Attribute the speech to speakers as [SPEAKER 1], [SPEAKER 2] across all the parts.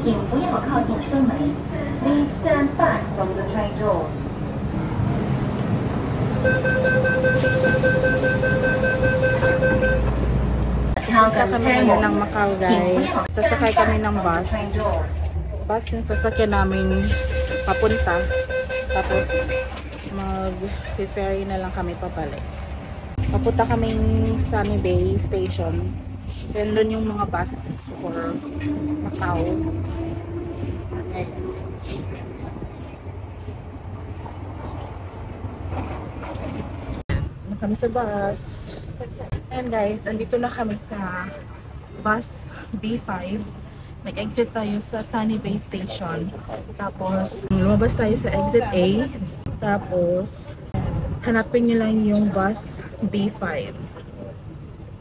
[SPEAKER 1] 请不要靠近车门。Please stand back from the train doors.
[SPEAKER 2] Punta kami ngayon ng Macau, guys. Sasakay kami ng bus. Bus yung sasakyan namin papunta. Tapos mag-ferry na lang kami pabalik. Papunta kaming Sunny Bay Station. Kasi doon yung mga bus for Macau. Okay. Kami sa bus. And guys, andito na kami sa bus B5. Nag-exit tayo sa Sunny Bay Station. Tapos, lumabas tayo sa exit A. Tapos, hanapin nyo lang yung bus B5.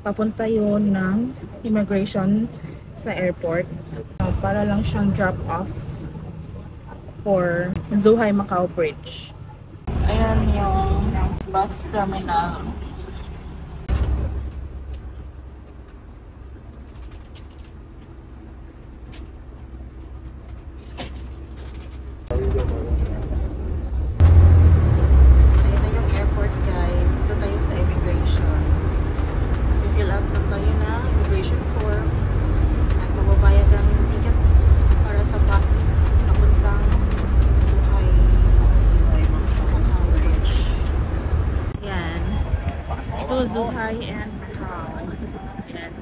[SPEAKER 2] Papunta yun ng immigration sa airport. Para lang siyang drop-off for Zhuhai Macau Bridge. Ayan yung bus terminal. Ayan na yung airport, guys. Dito tayo sa immigration. I-fill out lang tayo na immigration form at mababayad ang ticket para sa bus papuntang Zhuhai Macau Bridge. Yan. Ito Zhuhai and Macau. Yan.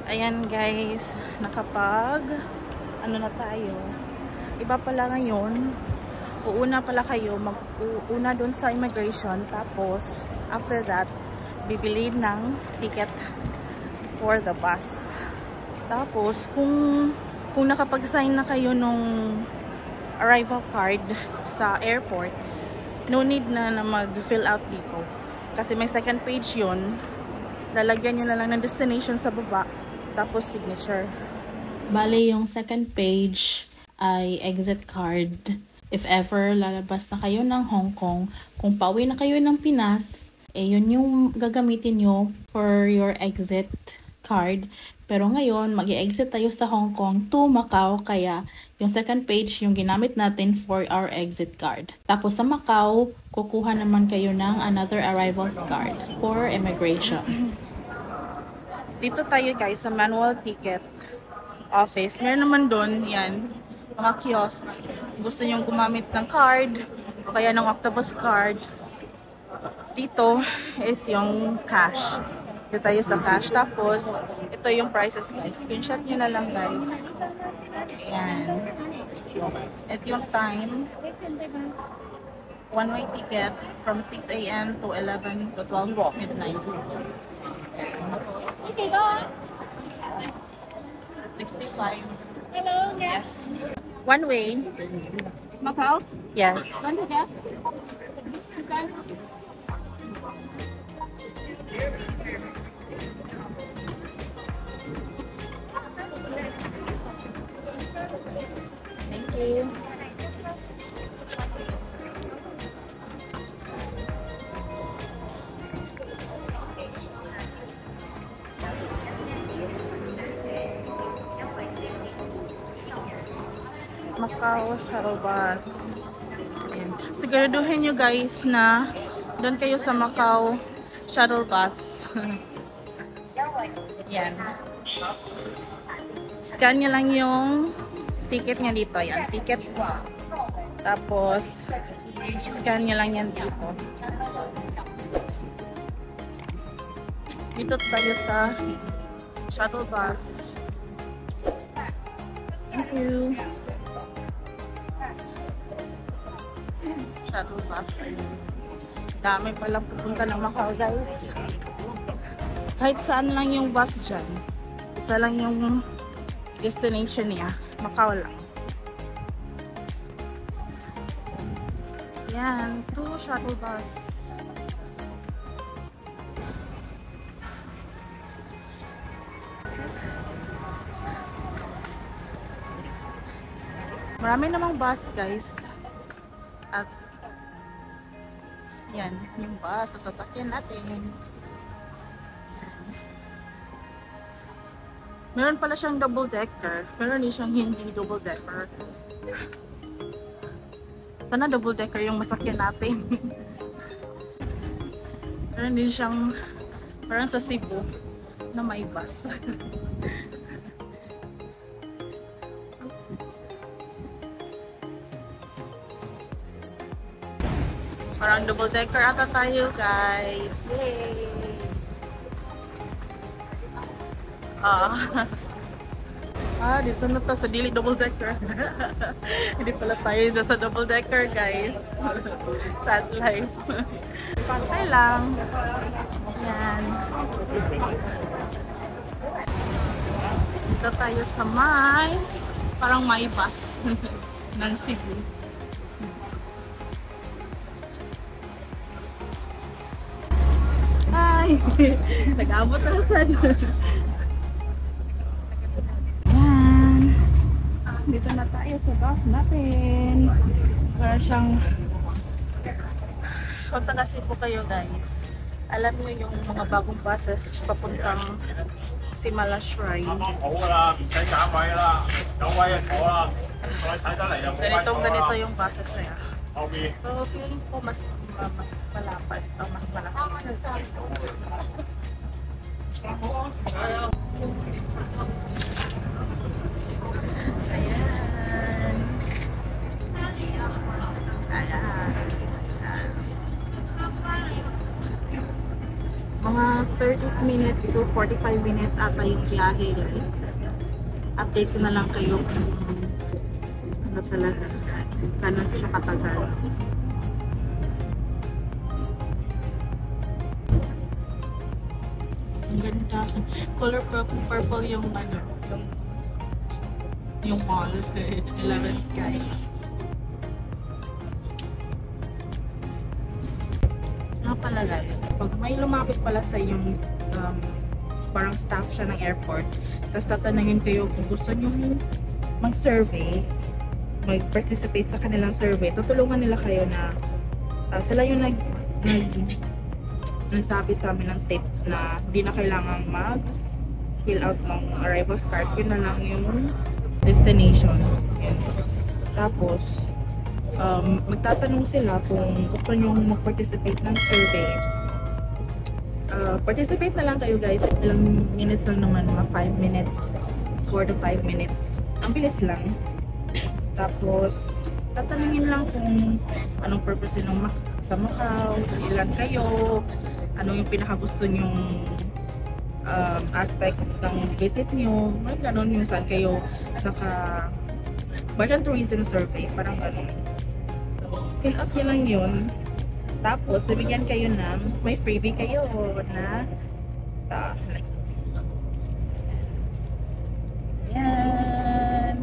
[SPEAKER 2] Ayan guys, ano na tayo. Iba pala ngayon. Uuna pala kayo, mag-uuna doon sa immigration. Tapos, after that, bibili ng ticket for the bus. Tapos, kung nakapag-sign na kayo nung arrival card sa airport, no need na mag-fill out dito. Kasi may second page yun. Lalagyan nyo na lang ng destination sa baba. Tapos signature. Bale, yung second page ay exit card. If ever lalabas na kayo ng Hong Kong, kung pauwi na kayo ng Pinas, yun yung gagamitin nyo for your exit card. Pero ngayon, mag-i-exit tayo sa Hong Kong to Macau, kaya yung second page yung ginamit natin for our exit card. Tapos sa Macau, kukuha naman kayo ng another arrivals card for immigration. Dito tayo guys sa manual ticket office. Meron naman doon, yan, mga kiosk. Gusto nyo gumamit ng card o kaya ng octopus card. Dito is yung cash. Dito tayo sa cash. Tapos, ito yung prices guys. Screenshot nyo na lang guys. Ayan. At yung time, one-way ticket from 6 AM to 11 to 12 midnight.
[SPEAKER 3] Okay, go.
[SPEAKER 2] 65.
[SPEAKER 3] Hello,
[SPEAKER 2] Yes. One way.
[SPEAKER 3] Macau?
[SPEAKER 2] Yes.
[SPEAKER 3] Want to get?
[SPEAKER 2] Thank you. Macau shuttle bus. Ayan. Siguraduhin nyo guys na doon kayo sa Macau shuttle bus. Yan. Scan nyo lang yung ticket niya dito. Yan. Ticket. Tapos, scan nyo lang yan dito. Dito tayo sa shuttle bus. Thank you. Shuttle bus. Dami pala pupunta ng Macau guys. Kahit saan lang yung bus dyan. Isa lang yung destination niya. Macau lang. Yan. 2 shuttle bus. Marami namang bus, guys. At yan, yung bus sa sasakyan natin. Meron pala siyang double decker. Meron din siyang hindi double decker. Sana double decker yung masakyan natin. Meron din siyang parang sa Cebu na may bus. Parang double decker ata tayo, guys. Yay! Dito na to sa dili double decker. Hindi pala tayo na sa double decker, guys. Sad life. Pantay lang. Yan. Dito tayo sa parang may bus ng Cebu. Ay! Nag-abot na sad. Yan. Dito na tayo sa bus natin. Para siyang kung taga Cebu kayo, guys, alam niyo yung mga bagong buses papuntang Simala Shrine. Ganito yung buses na yan. So, feeling ko mas malapad o mas malaki. Ayan. Ayan. Mga 30 minutes to 45 minutes ata yung biyahe, guys. Update ko na lang kayo kung ano talaga. Ganun siya katagal. Ang ganda. Color purple yung ano. Yung mall. 11 Skies. Nga pala, guys. Pag may lumapit pala sa yung parang staff siya ng airport, tapos tatanungin kayo kung gusto nyo mag-survey, mag-participate sa kanilang survey, tutulungan nila kayo na sila yung nagsabi sa amin ng tip na hindi na kailangang mag-fill out ng arrivals card, yun na lang yung destination. Yun. Tapos magtatanong sila kung gusto nyo mag-participate ng survey. Participate na lang kayo, guys. Ilang minutes lang naman, mga 5 minutes, 4 to 5 minutes. Ang bilis lang. Tapos, tatanungin lang kung anong purpose nyo sa Macau, ilan kayo, ano yung pinakagusto nyong aspect ng visit nyo, may ganon yung saan kayo Barton Tourism Survey, parang ganon. So, fill out nyo lang yun. Tapos, nabigyan kayo ng, may freebie kayo na like, yan.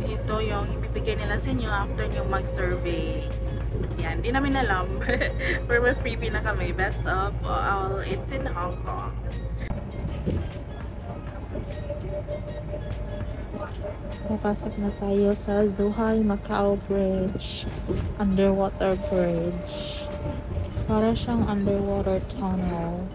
[SPEAKER 2] Ito yung ibibigay nila sa inyo after nyo mag-survey. Yan, di namin alam. Pero may freebie na kami. Best of all, it's in Hong Kong.
[SPEAKER 3] Papasok na tayo sa Zhuhai Macau Bridge. Underwater bridge. Para siyang underwater tunnel.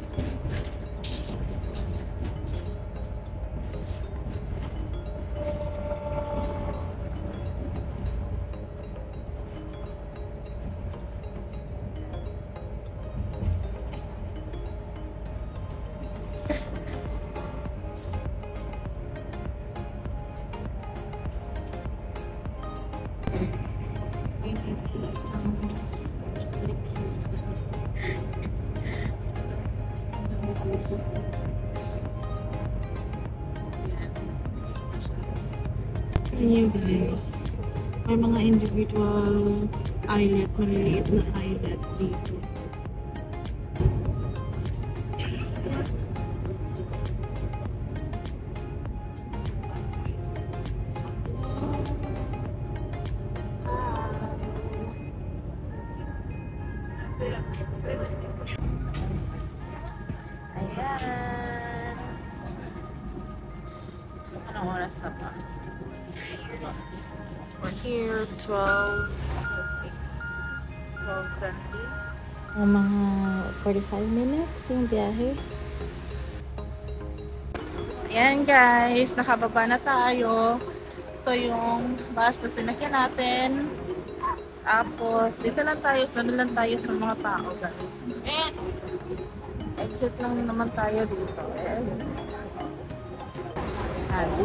[SPEAKER 2] Ayan, guys. May mga individual islet, maliliit na islet dito. Ayan. Anong oras na ba? We're here 12:20.
[SPEAKER 3] Mga 45 minutes yung biyahe.
[SPEAKER 2] Ayan guys, nakababa na tayo. Ito yung bus na sinakyan natin. Tapos, dito lang tayo, sunod lang tayo sa mga tao guys. Exit lang naman tayo dito. Ayan,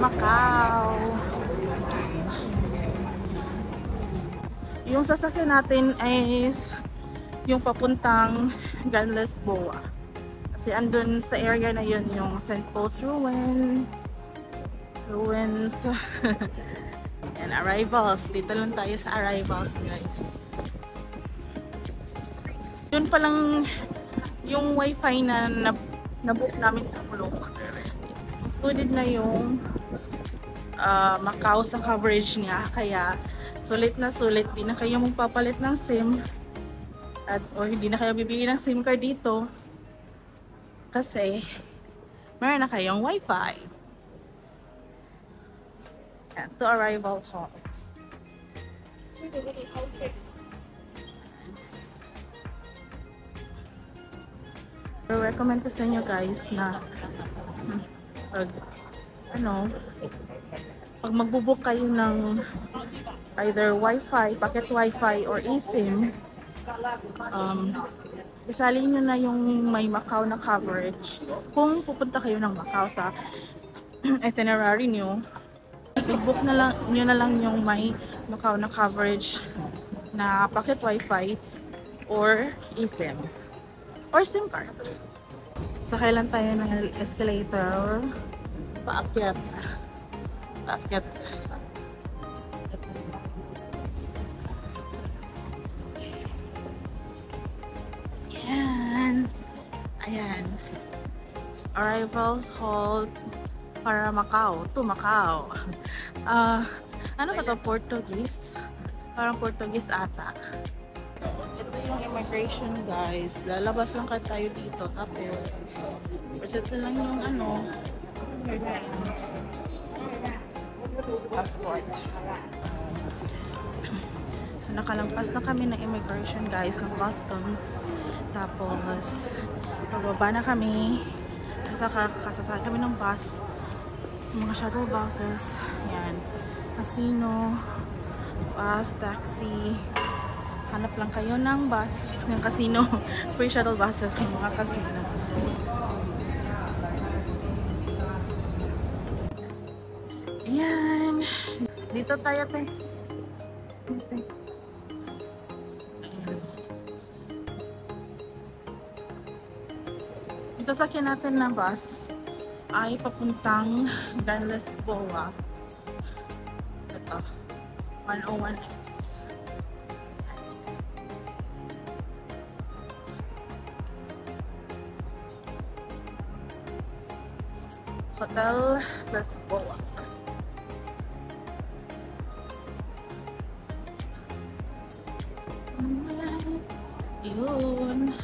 [SPEAKER 2] Macau. Yung sasakyan natin ay yung papuntang Gunless Boa. Kasi andun sa area na yun yung St. Paul's ruins. And arrivals. Dito lang tayo sa arrivals guys. Yun palang yung wifi na nabook namin sa Bulok. Included na yung Macau sa coverage niya. Kaya sulit na sulit. Di na kayo magpapalit ng SIM. Or hindi na kayo bibili ng SIM card dito. Kasi meron na kayong wifi. And to arrival halt. Recommend ko sa inyo guys na pag magbubook kayo ng either wifi, packet wifi or eSIM, isalin nyo na yung may Macau na coverage. Kung pupunta kayo ng Macau sa itinerary nyo, i-book na lang yung may Macau na coverage na packet wifi or eSIM or SIM card. Sakay lang tayo ng escalator. Paakyat. Ayan. Arrivals halt para Macau. To Macau. Ano ba to? Portuguese? Parang Portuguese ata. Ito yung immigration guys. Lalabas lang tayo dito. Tapos, present lang yung passport. So, nakalampas na kami ng immigration guys, ng customs. Tapos, pababa na kami. Kasasakay kami ng bus. Mga shuttle buses. Yan. Casino. Bus, taxi. Hanap lang kayo ng bus. Ng casino. Free shuttle buses ng mga casino. Yan. Dito tayo, te. Sasakyan natin na bus ay papuntang Gunless Boa. Ito, 101X. Hotel Las Boa. Yun.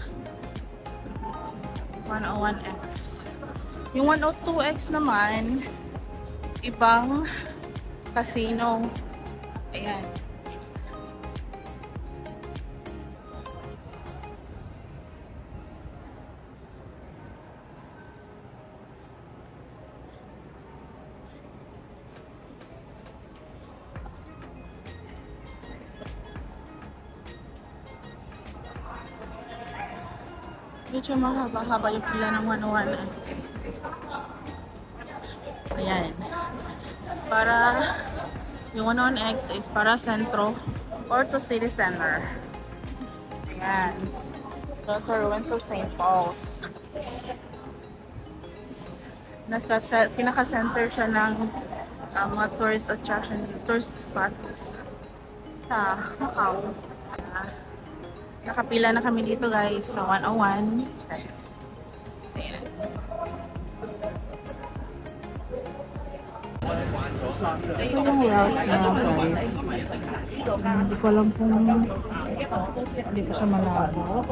[SPEAKER 2] 101X. Yung 102X naman, ibang casino. Ayan. Medyo mahaba-haba yung pila ng 101X. Ayan. Para yung 101X is para sentro or to city center. Ayan. Those are ruins of St. Paul's. Nasa pinaka-center siya ng mga tourist attraction, tourist spots sa Macau. Nakapila na kami dito guys sa 101. Ayan.
[SPEAKER 3] Ito yung route na guys. Hindi ko alam kung hindi ko siya malabo.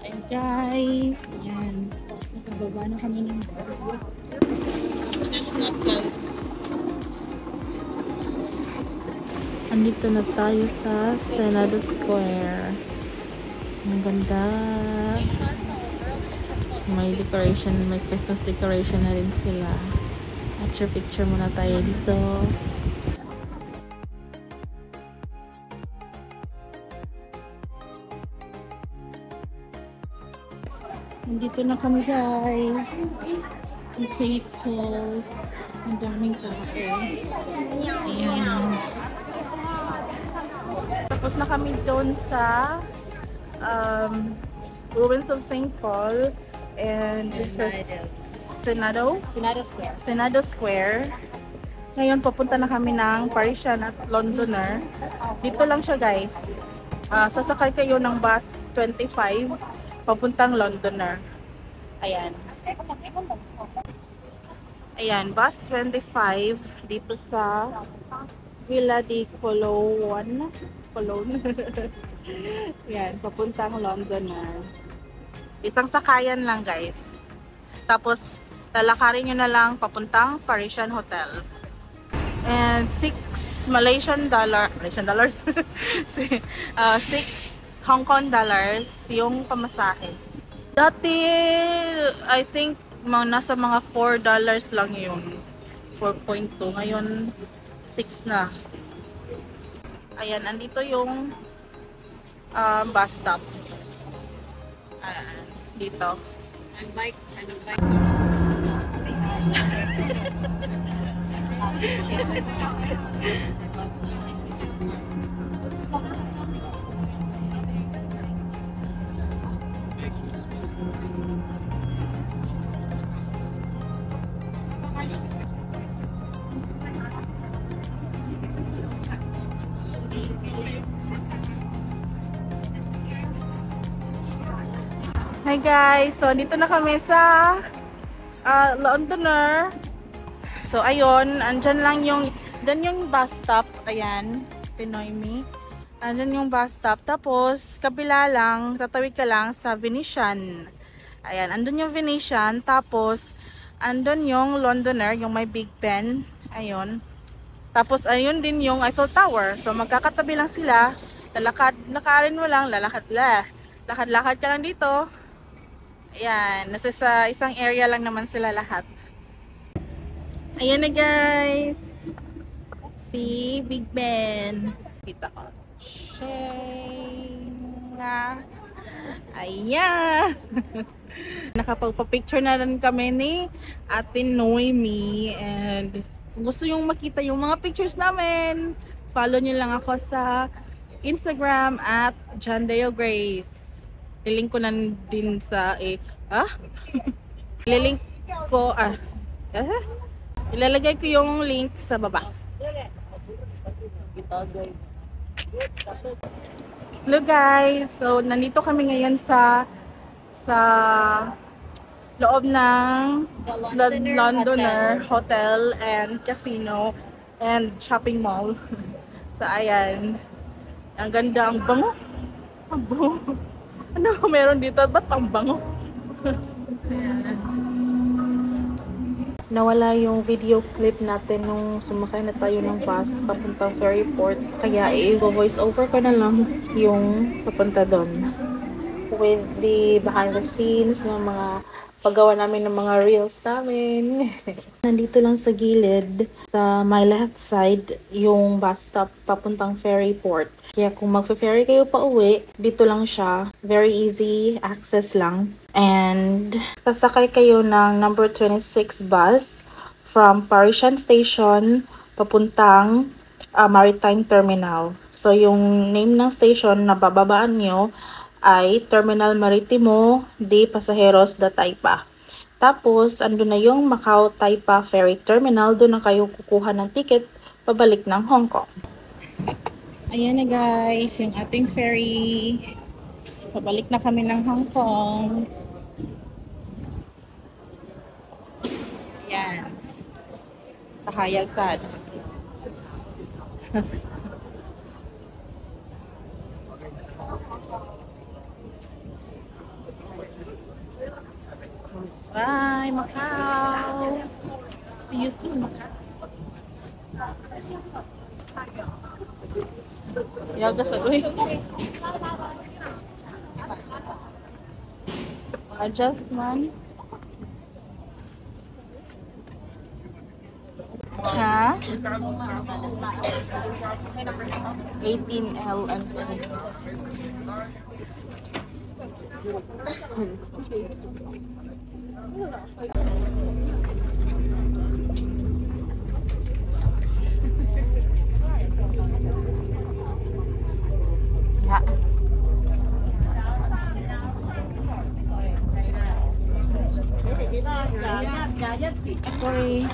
[SPEAKER 2] Ayan guys, ayan. Nakababa na kami ng bus. Andito na tayo sa Senado Square. Ang ganda. May decoration, may Christmas decoration na rin sila. Picture muna tayo dito. Nandito na kami guys. Sa St. Paul's. Ang daming tao. Ayan. Tapos na kami doon sa ruins of St. Paul and sa Senado Square. Senado Square. Ngayon papunta na kami ng Parisian at Londoner. Dito lang siya guys. Sasakay kayo ng bus 25 papuntang Londoner. Ayan. Ayan, bus 25 dito sa Villa di Cologne. Ayan, papuntang Londoner. Isang sakayan lang guys. Tapos lalakarin nyo na lang papuntang Parisian Hotel. And 6 Malaysian dollars 6 Hong Kong dollars yung pamasahe. Dati I think nasa mga $4 lang yun. 4.2. Ngayon 6 na. Ayan, andito yung bus stop. Ayan, dito.
[SPEAKER 3] Nag-bike.
[SPEAKER 2] Hi guys! So, dito na kami sa Londoner. So, ayun. Andyan lang yung bus stop. Ayan. Pinoy Me. Andyan yung bus stop. Tapos, kabila lang, tatawid ka lang sa Venetian. Ayan. Andun yung Venetian. Tapos, andun yung Londoner, yung may Big Ben. Ayun. Tapos, ayun din yung Eiffel Tower. So, magkakatabi lang sila. Lakarin mo lang. Lakad-lakad ka lang dito. Ayan, nasa sa isang area lang naman sila lahat. Ayan na guys. Si Big Ben. Kita ko. Nga. Ayan. Nakapagpa-picture na rin kami ni Ate Noemi. And kung gusto yung makita yung mga pictures namin, follow nyo lang ako sa Instagram at Jandale Grace. Ilink ko na din sa ililink ko ilalagay ko yung link sa baba. Hello guys, so nandito kami ngayon sa loob ng Londoner Hotel and Casino and Shopping Mall. So ayan, ang ganda, ang bango. Ang bango. Ano meron dito? Ba't ang bango? Nawala yung video clip natin nung sumakay na tayo ng bus papuntang Ferryport. Kaya i-voice over ko na lang yung papunta doon. With the behind the scenes ng mga paggawa namin ng mga reels namin. Nandito lang sa gilid, sa my left side, yung bus stop papuntang Ferryport. Kaya kung mag-ferry kayo pa uwi, dito lang siya. Very easy access lang. And sasakay kayo ng number 26 bus from Parisian Station papuntang Maritime Terminal. So yung name ng station na bababaan nyo ay Terminal Maritimo de Pasajeros de Taipa. Tapos, ando na yung Macau Taipa Ferry Terminal. Doon na kayo kukuha ng ticket pabalik ng Hong Kong. Ayan na guys, yung ating ferry. Pabalik na kami ng Hong Kong. Ayan. Tahayag sad. Bye, Macau! See you soon, Macau! Yaga sa uy. Adjustment. Ha? 18L and 3. Ya. Sorry.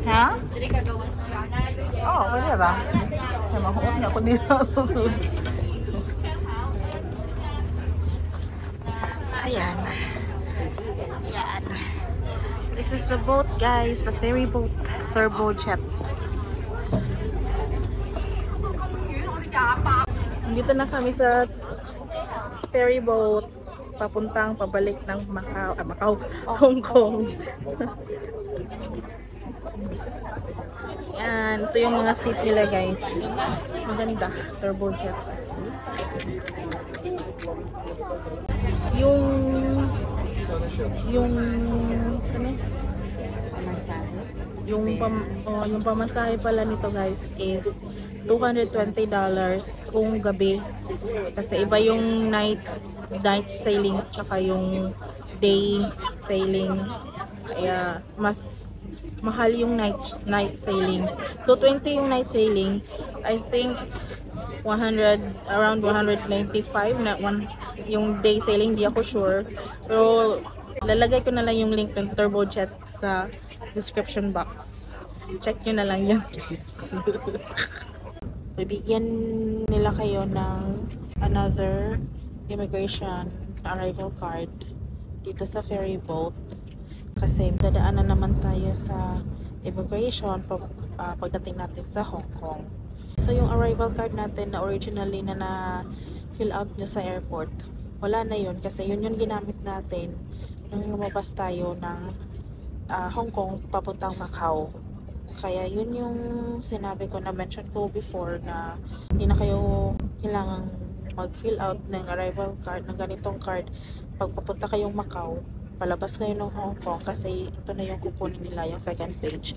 [SPEAKER 2] Ha? Oh, pwede ra. Ay, mahuot niya ako dito. Ayan. Ayan. This is the boat, guys. The ferry boat. Turbojet. Dito na kami sa ferry boat. Papuntang pabalik ng Macau, Hong Kong. Yan, ito yung mga seat nila, guys. Maganda, turbojet. Yung yung pamasahe pala nito, guys, is $220 kung gabi. Kasi iba yung night sailing tsaka yung day sailing. Kaya mas mahal yung night sailing. 220 yung night sailing. I think around 195 na yung day sailing, di ako sure. Pero lalagay ko na lang yung link ng Turbojet sa description box. Check nyo na lang yan, guys. Bibigyan nila kayo ng another immigration arrival card dito sa ferry boat kasi dadaanan naman tayo sa immigration pagdating natin sa Hong Kong. So yung arrival card natin na originally na fill out nyo sa airport, wala na yun kasi yun yung ginamit natin nung lumabas tayo ng Hong Kong papuntang Macau. Kaya yun yung sinabi ko, na mention ko before, na hindi na kayo kailangang mag-fill out ng arrival card, ng ganitong card pag papunta kayong Macau, palabas kayo ng Hong Kong kasi ito na yung kukunin nila, yung second page.